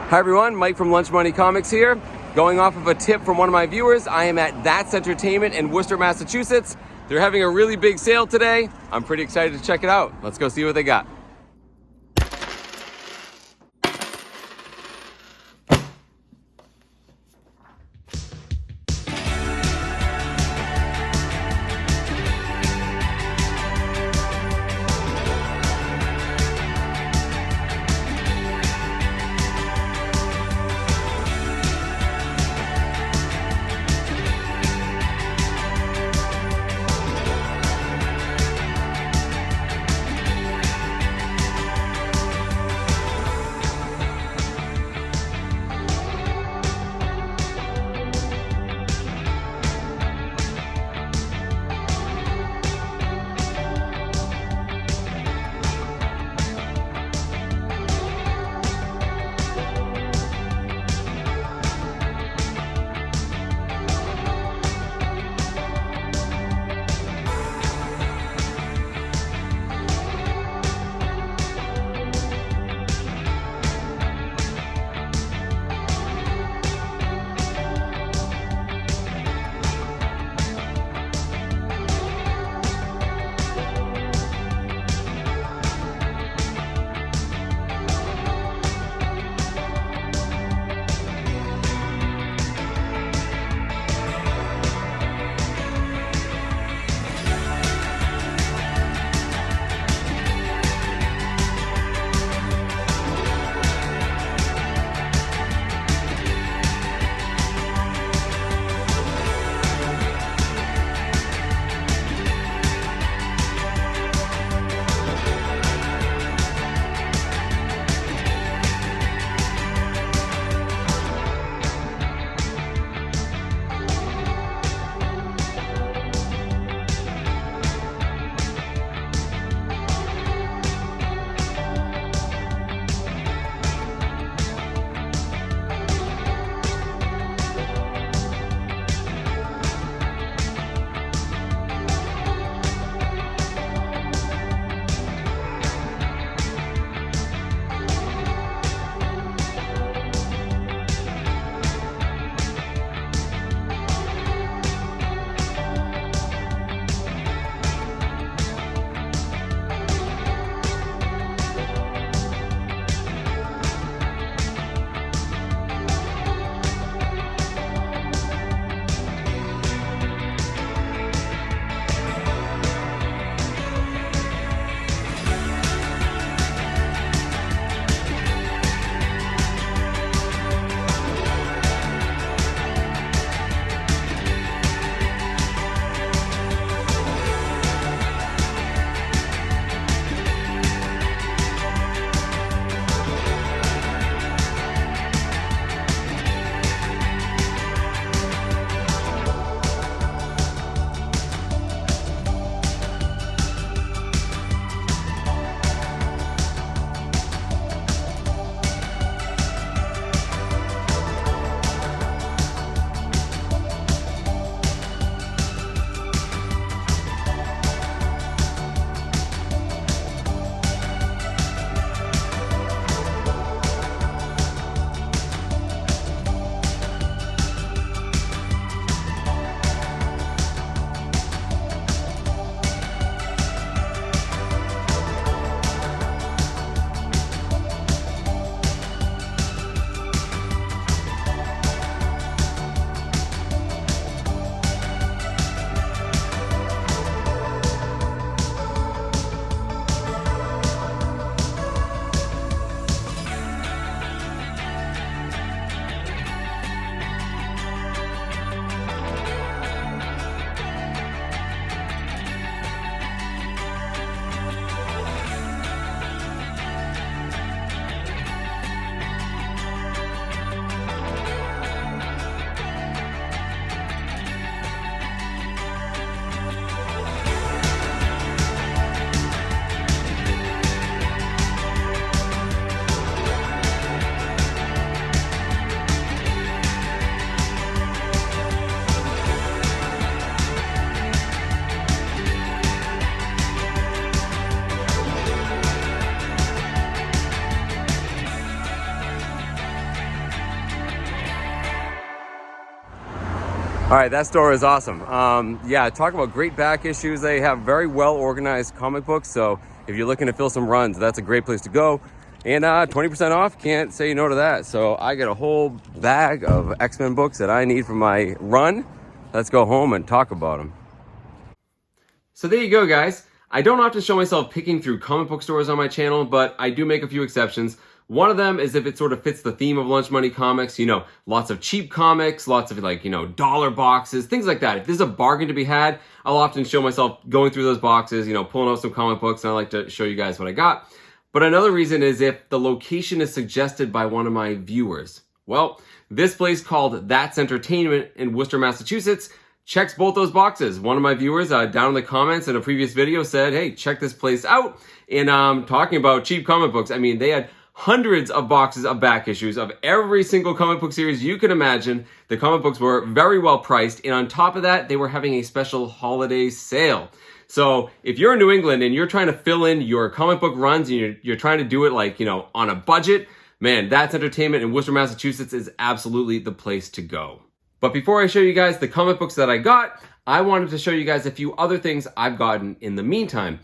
Hi everyone, Mike from Lunch Money Comics here. Going off of a tip from one of my viewers, I am at That's Entertainment in Worcester, Massachusetts. They're having a really big sale today. I'm pretty excited to check it out. Let's go see what they got. All right, that store is awesome. Yeah, talk about great back issues. They have very well organized comic books. So if you're looking to fill some runs, that's a great place to go. And 20% off, can't say no to that. So I get a whole bag of X-Men books that I need for my run. Let's go home and talk about them. So there you go, guys. I don't often show myself picking through comic book stores on my channel, but I do make a few exceptions. One of them is if it sort of fits the theme of Lunch Money Comics, you know, lots of cheap comics, lots of like, you know, dollar boxes, things like that. If there's a bargain to be had, I'll often show myself going through those boxes, you know, pulling out some comic books, and I like to show you guys what I got. But another reason is if the location is suggested by one of my viewers. Well, this place called That's Entertainment in Worcester, Massachusetts checks both those boxes. One of my viewers down in the comments in a previous video said, hey, check this place out. And talking about cheap comic books, I mean, they had hundreds of boxes of back issues of every single comic book series you can imagine. The comic books were very well priced, and on top of that, they were having a special holiday sale. So if you're in New England and you're trying to fill in your comic book runs and you're trying to do it like, you know, on a budget, man, That's Entertainment in Worcester, Massachusetts is absolutely the place to go. But before I show you guys the comic books that I got, I wanted to show you guys a few other things I've gotten in the meantime.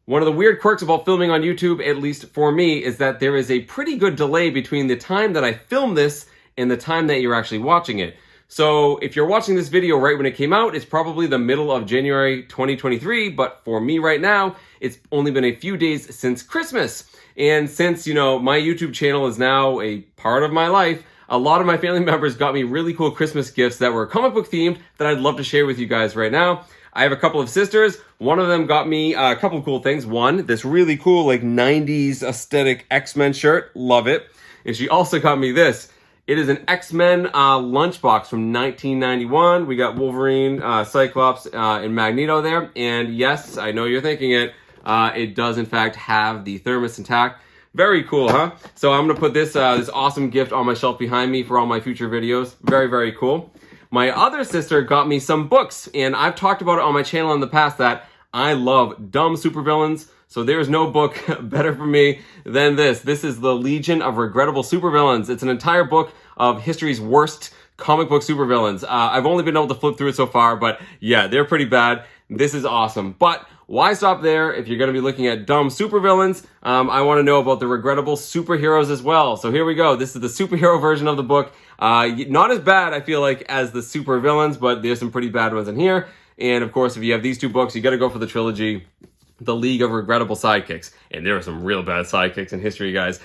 One of the weird quirks about filming on YouTube, at least for me, is that there is a pretty good delay between the time that I film this and the time that you're actually watching it. So if you're watching this video right when it came out, it's probably the middle of January 2023, but for me right now, it's only been a few days since Christmas. And since, you know, my YouTube channel is now a part of my life, a lot of my family members got me really cool Christmas gifts that were comic book themed that I'd love to share with you guys right now. I have a couple of sisters. One of them got me a couple of cool things. One, this really cool like 90s aesthetic X-Men shirt. Love it. And she also got me this. It is an X-Men lunchbox from 1991. We got Wolverine, Cyclops, and Magneto there. And yes, I know you're thinking it. It does in fact have the thermos intact. Very cool, huh? So I'm gonna put this this awesome gift on my shelf behind me for all my future videos. Very, very cool. My other sister got me some books, and I've talked about it on my channel in the past that I love dumb supervillains. So there's no book better for me than this. This is The Legion of Regrettable Supervillains. It's an entire book of history's worst comic book supervillains. I've only been able to flip through it so far, but yeah, they're pretty bad. This is awesome. But why stop there? If you're going to be looking at dumb supervillains, I want to know about the regrettable superheroes as well. So here we go. This is the superhero version of the book. Not as bad, I feel like, as the supervillains, but there's some pretty bad ones in here. And of course, if you have these two books, you got to go for the trilogy, The League of Regrettable Sidekicks. And there are some real bad sidekicks in history, guys.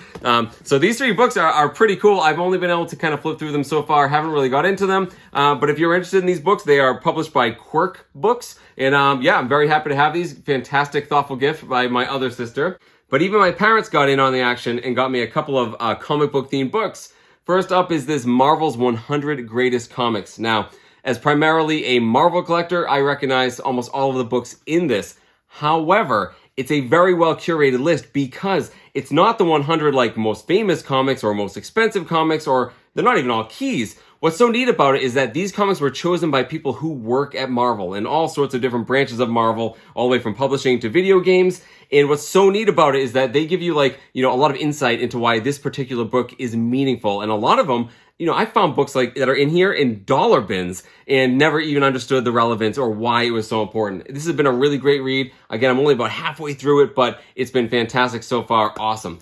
So these three books are pretty cool. I've only been able to kind of flip through them so far. Haven't really got into them. But if you're interested in these books, they are published by Quirk Books. And yeah, I'm very happy to have these. Fantastic, thoughtful gift by my other sister. But even my parents got in on the action and got me a couple of comic book themed books. First up is this Marvel's 100 Greatest Comics. Now, as primarily a Marvel collector, I recognize almost all of the books in this. However, it's a very well curated list because it's not the 100 like most famous comics or most expensive comics, or they're not even all keys. What's so neat about it is that these comics were chosen by people who work at Marvel and all sorts of different branches of Marvel, all the way from publishing to video games. And what's so neat about it is that they give you like, you know, a lot of insight into why this particular book is meaningful. And a lot of them, you know, I found books like that are in here in dollar bins and never even understood the relevance or why it was so important. This has been a really great read. Again, I'm only about halfway through it, but it's been fantastic so far. Awesome.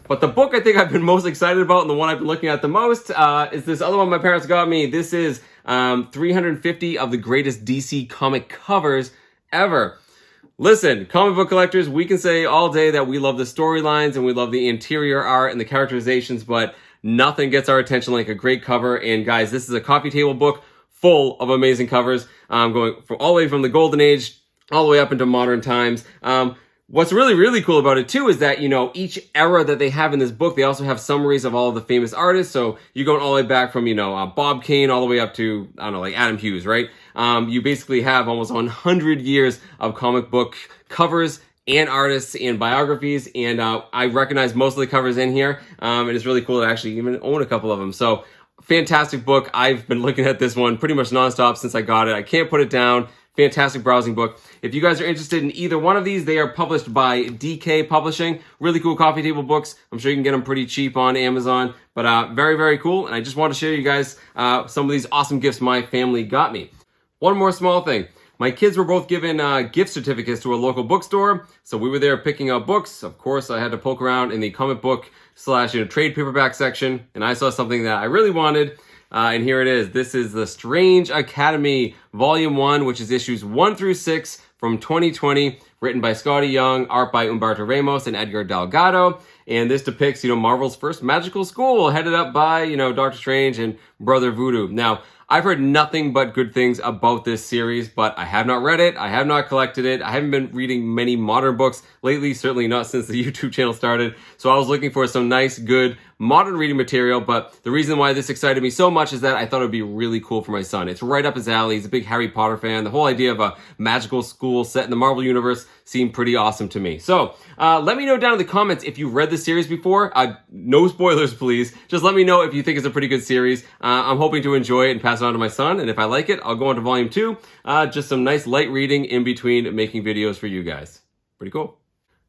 But the book I think I've been most excited about and the one I've been looking at the most is this other one my parents got me. This is 350 of the greatest DC comic covers ever. Listen, comic book collectors, we can say all day that we love the storylines and we love the interior art and the characterizations, but nothing gets our attention like a great cover. And guys, this is a coffee table book full of amazing covers, going from all the way from the golden age all the way up into modern times. What's really, really cool about it too is that, you know, each era that they have in this book, they also have summaries of all of the famous artists. So you're going all the way back from, you know, Bob Kane all the way up to, I don't know, like Adam Hughes, right? You basically have almost 100 years of comic book covers and artists and biographies. And I recognize most of the covers in here. And it's really cool to actually even own a couple of them. So fantastic book. I've been looking at this one pretty much nonstop since I got it. I can't put it down. fantastic browsing book. If you guys are interested in either one of these, they are published by DK Publishing. Really cool coffee table books. I'm sure you can get them pretty cheap on Amazon, but very, very cool. And I just want to share you guys some of these awesome gifts my family got me. One more small thing. My kids were both given gift certificates to a local bookstore, so we were there picking up books. Of course, I had to poke around in the comic book / trade paperback section, and I saw something that I really wanted, and here it is. This is The Strange Academy, Volume 1, which is issues 1 through 6 from 2020, written by Scotty Young, art by Humberto Ramos and Edgar Delgado. And this depicts, Marvel's first magical school, headed up by, Doctor Strange and Brother Voodoo. Now, I've heard nothing but good things about this series, but I have not read it. I have not collected it. I haven't been reading many modern books lately, certainly not since the YouTube channel started. So I was looking for some nice, good, modern reading material, but the reason why this excited me so much is that I thought it would be really cool for my son. It's right up his alley. He's a big Harry Potter fan. The whole idea of a magical school set in the Marvel Universe seemed pretty awesome to me. So let me know down in the comments if you've read this series before. No spoilers, please. Just let me know if you think it's a pretty good series. I'm hoping to enjoy it and pass it on to my son, and if I like it, I'll go on to Volume 2. Just some nice light reading in between making videos for you guys. Pretty cool.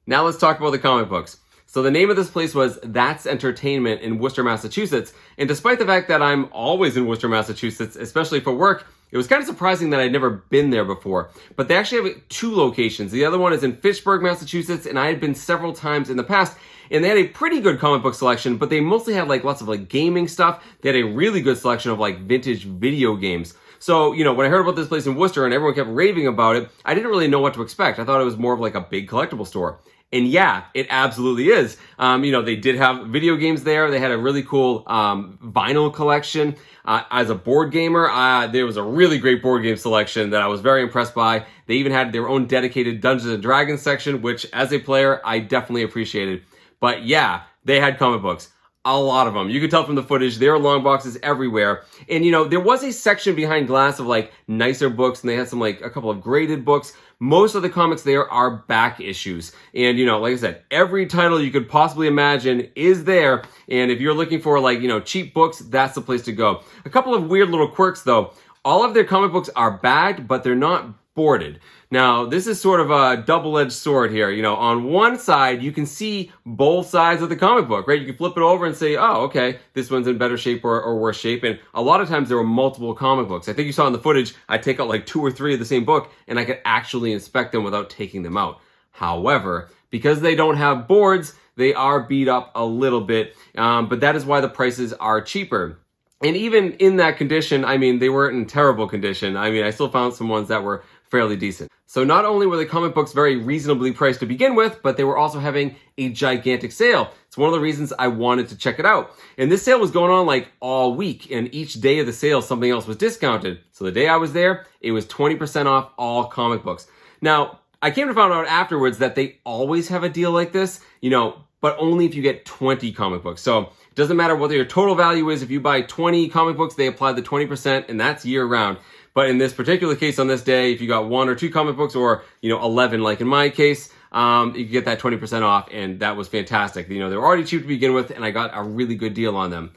Now let's talk about the comic books. So the name of this place was That's Entertainment in Worcester, Massachusetts. And despite the fact that I'm always in Worcester, Massachusetts, especially for work, it was kind of surprising that I'd never been there before. But they actually have 2 locations. The other one is in Fitchburg, Massachusetts, and I had been several times in the past. And they had a pretty good comic book selection, but they mostly had lots of gaming stuff. They had a really good selection of vintage video games. So, when I heard about this place in Worcester and everyone kept raving about it, I didn't really know what to expect. I thought it was more of a big collectible store. And yeah, it absolutely is. They did have video games there. They had a really cool vinyl collection. As a board gamer, there was a really great board game selection that I was very impressed by. They even had their own dedicated Dungeons & Dragons section, which as a player, I definitely appreciated. But yeah, they had comic books. A lot of them. You could tell from the footage, there are long boxes everywhere. And there was a section behind glass of nicer books, and they had some a couple of graded books. Most of the comics there are back issues. And like I said, every title you could possibly imagine is there. And if you're looking for cheap books, that's the place to go. A couple of weird little quirks though. All of their comic books are bagged, but they're not boarded. Now, this is sort of a double-edged sword here. On one side, you can see both sides of the comic book, right? You can flip it over and say, oh, okay, this one's in better shape or worse shape. And a lot of times there were multiple comic books. I think you saw in the footage, I take out 2 or 3 of the same book and I could actually inspect them without taking them out. However, because they don't have boards, they are beat up a little bit, but that is why the prices are cheaper. And even in that condition, they weren't in terrible condition. I still found some ones that were fairly decent. So not only were the comic books very reasonably priced to begin with, but they were also having a gigantic sale. It's one of the reasons I wanted to check it out. And this sale was going on all week, and each day of the sale, something else was discounted. So the day I was there, it was 20% off all comic books. Now, I came to find out afterwards that they always have a deal like this, but only if you get 20 comic books. So it doesn't matter what your total value is. If you buy 20 comic books, they apply the 20%, and that's year round. But in this particular case on this day, if you got 1 or 2 comic books or, 11, like in my case, you get that 20% off, and that was fantastic. They were already cheap to begin with, and I got a really good deal on them.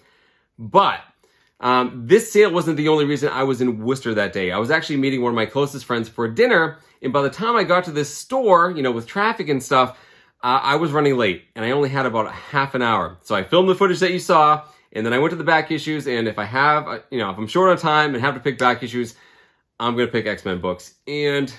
But this sale wasn't the only reason I was in Worcester that day. I was actually meeting one of my closest friends for dinner, and by the time I got to this store, with traffic and stuff, I was running late, and I only had about a half an hour. So I filmed the footage that you saw, and then I went to the back issues, and if I have, if I'm short on time and have to pick back issues, I'm going to pick X-Men books. And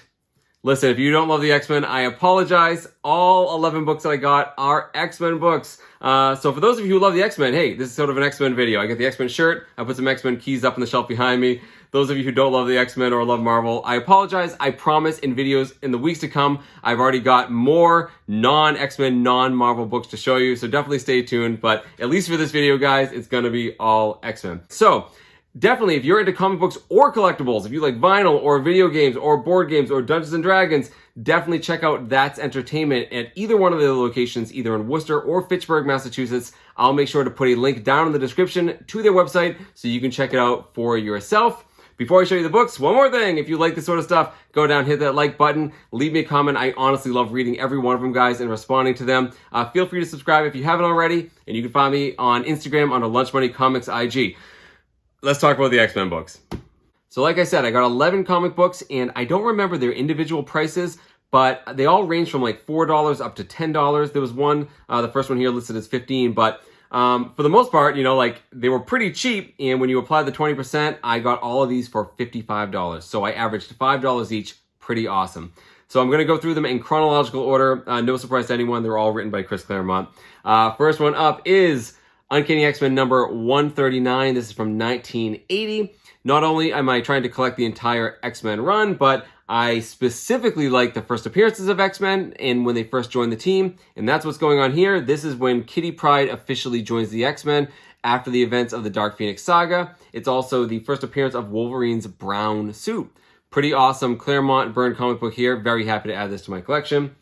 listen, if you don't love the X-Men, I apologize. All 11 books that I got are X-Men books. So for those of you who love the X-Men, hey, this is sort of an X-Men video. I got the X-Men shirt. I put some X-Men keys up on the shelf behind me. Those of you who don't love the X-Men or love Marvel, I apologize. I promise in videos in the weeks to come, I've already got more non-X-Men, non-Marvel books to show you. So definitely stay tuned. But at least for this video, guys, it's going to be all X-Men. So definitely, if you're into comic books or collectibles, if you like vinyl or video games or board games or Dungeons & Dragons, definitely check out That's Entertainment at either one of the locations, either in Worcester or Fitchburg, Massachusetts. I'll make sure to put a link down in the description to their website so you can check it out for yourself. Before I show you the books, one more thing. If you like this sort of stuff, go down, hit that like button, leave me a comment. I honestly love reading every one of them, guys, and responding to them. Feel free to subscribe if you haven't already, and you can find me on Instagram under Lunch Money Comics IG. Let's talk about the X-Men books. So like I said, I got 11 comic books, and I don't remember their individual prices, but they all range from like $4 up to $10. There was one, the first one here listed as 15, but for the most part, you know, like they were pretty cheap. And when you apply the 20%, I got all of these for $55. So I averaged $5 each. Pretty awesome. So I'm going to go through them in chronological order. No surprise to anyone. They're all written by Chris Claremont. First one up is Uncanny X-Men number 139. This is from 1980. Not only am I trying to collect the entire X-Men run, but I specifically like the first appearances of X-Men and when they first joined the team. And that's what's going on here. This is when Kitty Pryde officially joins the X-Men after the events of the Dark Phoenix saga. It's also the first appearance of Wolverine's brown suit. Pretty awesome Claremont Byrne comic book here. Very happy to add this to my collection.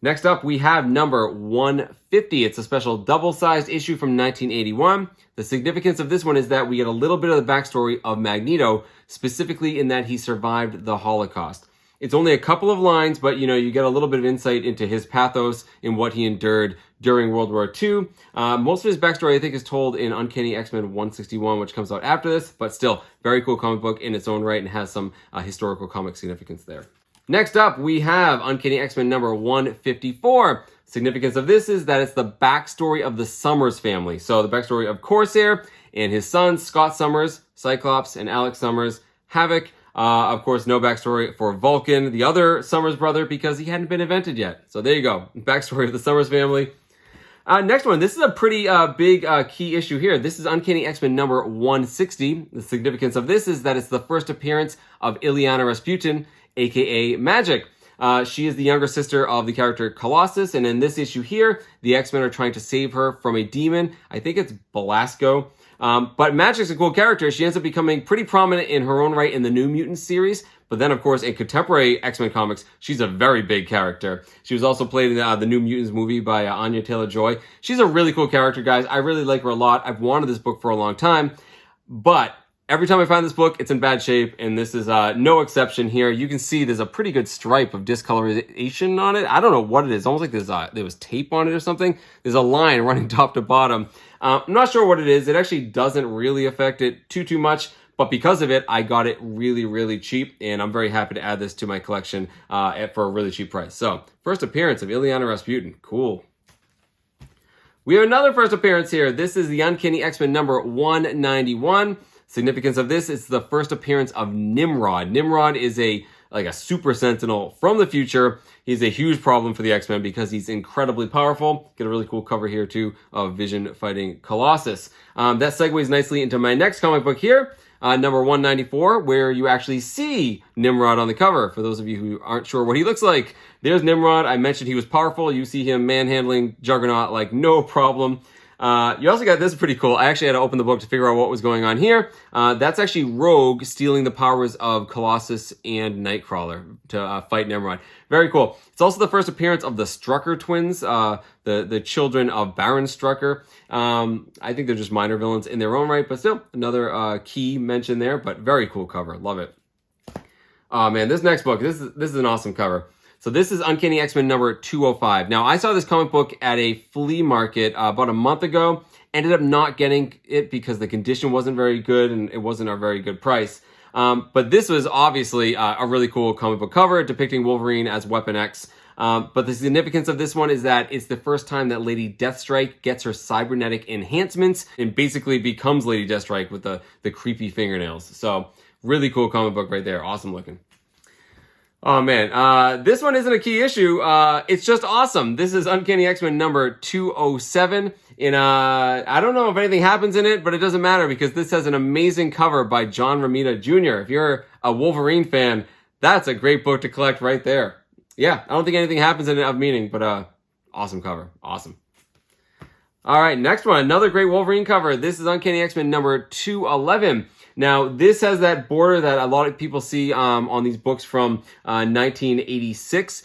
Next up, we have number 150. It's a special double-sized issue from 1981. The significance of this one is that we get a little bit of the backstory of Magneto, specifically in that he survived the Holocaust. It's only a couple of lines, but you know, you get a little bit of insight into his pathos and what he endured during World War II. Most of his backstory, I think, is told in Uncanny X-Men 161, which comes out after this, but still, very cool comic book in its own right and has some historical comic significance there. Next up, we have Uncanny X-Men number 154. Significance of this is that it's the backstory of the Summers family. So the backstory of Corsair and his sons, Scott Summers, Cyclops, and Alex Summers, Havoc. Of course, no backstory for Vulcan, the other Summers brother, because he hadn't been invented yet. So there you go. Backstory of the Summers family. Next one. This is a pretty big key issue here. This is Uncanny X-Men number 160. The significance of this is that it's the first appearance of Illyana Rasputin, aka Magic. She is the younger sister of the character Colossus, and in this issue here, the X-Men are trying to save her from a demon. I think it's Belasco. But Magic's a cool character. She ends up becoming pretty prominent in her own right in the New Mutants series. But then, of course, in contemporary X-Men comics, she's a very big character. She was also played in the New Mutants movie by Anya Taylor-Joy. She's a really cool character, guys. I really like her a lot. I've wanted this book for a long time. But every time I find this book, it's in bad shape, and this is no exception here. You can see there's a pretty good stripe of discoloration on it. I don't know what it is. Almost like there was tape on it or something. There's a line running top to bottom. I'm not sure what it is. It actually doesn't really affect it too much, but because of it, I got it really, really cheap, and I'm very happy to add this to my collection for a really cheap price. So, first appearance of Illyana Rasputin. Cool. We have another first appearance here. This is the Uncanny X-Men number 191. Significance of this is the first appearance of Nimrod. Nimrod is like a super sentinel from the future. He's a huge problem for the X-Men because he's incredibly powerful. Get a really cool cover here too of Vision fighting Colossus. That segues nicely into my next comic book here, number 194, where you actually see Nimrod on the cover. For those of you who aren't sure what he looks like, there's Nimrod. I mentioned he was powerful. You see him manhandling Juggernaut like no problem. You also got, this is pretty cool. I actually had to open the book to figure out what was going on here. That's actually Rogue stealing the powers of Colossus and Nightcrawler to fight Nimrod. Very cool. It's also the first appearance of the Strucker twins, the children of Baron Strucker. I think they're just minor villains in their own right, but still another key mention there, but very cool cover. Love it. Oh man, this next book, this is an awesome cover. So this is Uncanny X-Men number 205. Now, I saw this comic book at a flea market about a month ago. Ended up not getting it because the condition wasn't very good and it wasn't a very good price. But this was obviously a really cool comic book cover depicting Wolverine as Weapon X. But the significance of this one is that it's the first time that Lady Deathstrike gets her cybernetic enhancements and basically becomes Lady Deathstrike with the creepy fingernails. So really cool comic book right there. Awesome looking. Oh man, this one isn't a key issue. It's just awesome. This is Uncanny X-Men number 207. And I don't know if anything happens in it, but it doesn't matter because this has an amazing cover by John Romita Jr. If you're a Wolverine fan, that's a great book to collect right there. Yeah, I don't think anything happens in it of meaning, but awesome cover. Awesome. All right, next one, another great Wolverine cover. This is Uncanny X-Men number 211. Now, this has that border that a lot of people see on these books from 1986,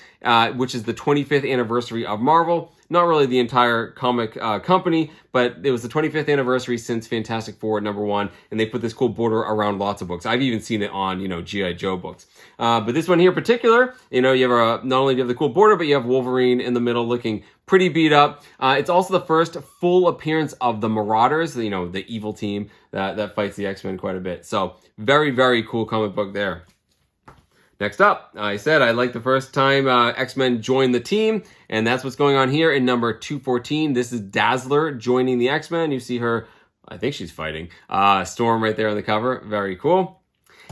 which is the 25th anniversary of Marvel. not really the entire comic company, but it was the 25th anniversary since Fantastic Four #1, and they put this cool border around lots of books. I've even seen it on, G.I. Joe books. But this one here in particular, you have not only do you have the cool border, but you have Wolverine in the middle looking pretty beat up. It's also the first full appearance of the Marauders, the evil team that fights the X-Men quite a bit. So very, very cool comic book there. Next up, I said I like the first time X-Men joined the team, and that's what's going on here in number 214. This is Dazzler joining the X-Men. You see her, I think she's fighting Storm right there on the cover. Very cool.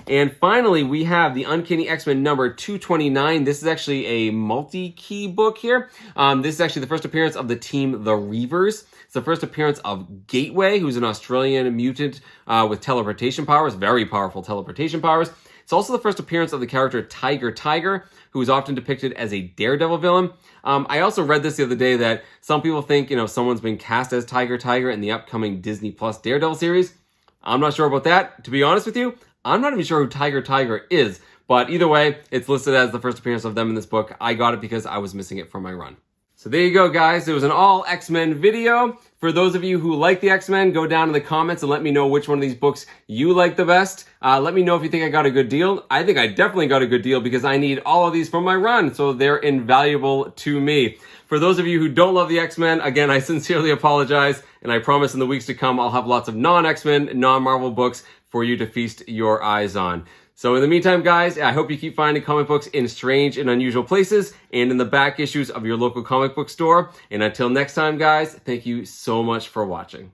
And finally, we have the Uncanny X-Men number 229. This is actually a multi-key book here. This is actually the first appearance of the team, the Reavers. It's the first appearance of Gateway, who's an Australian mutant with teleportation powers, very powerful teleportation powers. It's also the first appearance of the character Tiger, who is often depicted as a Daredevil villain. I also read this the other day that some people think, someone's been cast as Tiger in the upcoming Disney Plus Daredevil series. I'm not sure about that. To be honest with you, I'm not even sure who Tiger is. But either way, it's listed as the first appearance of them in this book. I got it because I was missing it from my run. So there you go, guys. It was an all X-Men video. For those of you who like the X-Men, go down in the comments and let me know which one of these books you like the best. Let me know if you think I got a good deal. I think I definitely got a good deal because I need all of these for my run, so they're invaluable to me. For those of you who don't love the X-Men, again, I sincerely apologize, and I promise in the weeks to come, I'll have lots of non-X-Men, non-Marvel books for you to feast your eyes on. So in the meantime, guys, I hope you keep finding comic books in strange and unusual places and in the back issues of your local comic book store. And until next time, guys, thank you so much for watching.